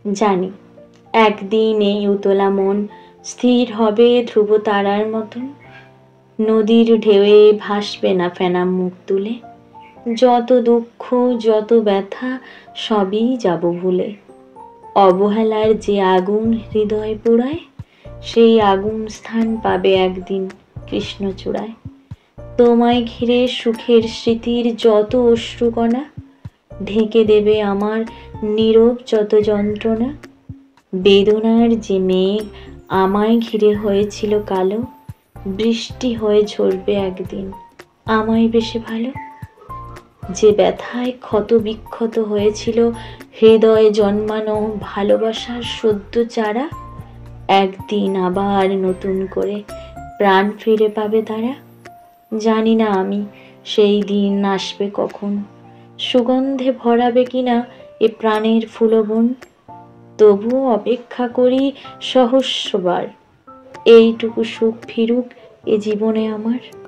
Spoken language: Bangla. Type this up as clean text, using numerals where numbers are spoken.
জানি একদিন এই উতলা মন স্থির হবে ধ্রুব তারার মতন, নদীর ঢেউয়ে ভাসবে না ফেনা মুখ তুলে, যত দুঃখ যত ব্যথা সবই যাব ভুলে। অবহেলার যে আগুন হৃদয় পোড়ায়, সেই আগুন স্থান পাবে একদিন কৃষ্ণচূড়ায়। তোমায় ঘিরে সুখের স্মৃতির যত অশ্রুকণা ঢেকে দেবে আমার নীরব যত যন্ত্রণা। বেদনার যে মেঘ আমায় ঘিরে হয়েছিল কালো, বৃষ্টি হয়ে ঝরবে একদিন আমায় বেশি ভালো। যে ব্যথায় ক্ষত বিক্ষত হয়েছিল হৃদয়ে জন্মানো ভালোবাসার সদ্য চারা, একদিন আবার নতুন করে প্রাণ ফিরে পাবে তারা। জানি না আমি সেই দিন আসবে কখন, সুগন্ধে ভরাবে কিনা এ প্রাণের ফুলবন, তবুও অপেক্ষা করি সহস্রবার এইটুকু সুখ ফিরুক এ জীবনে আমার।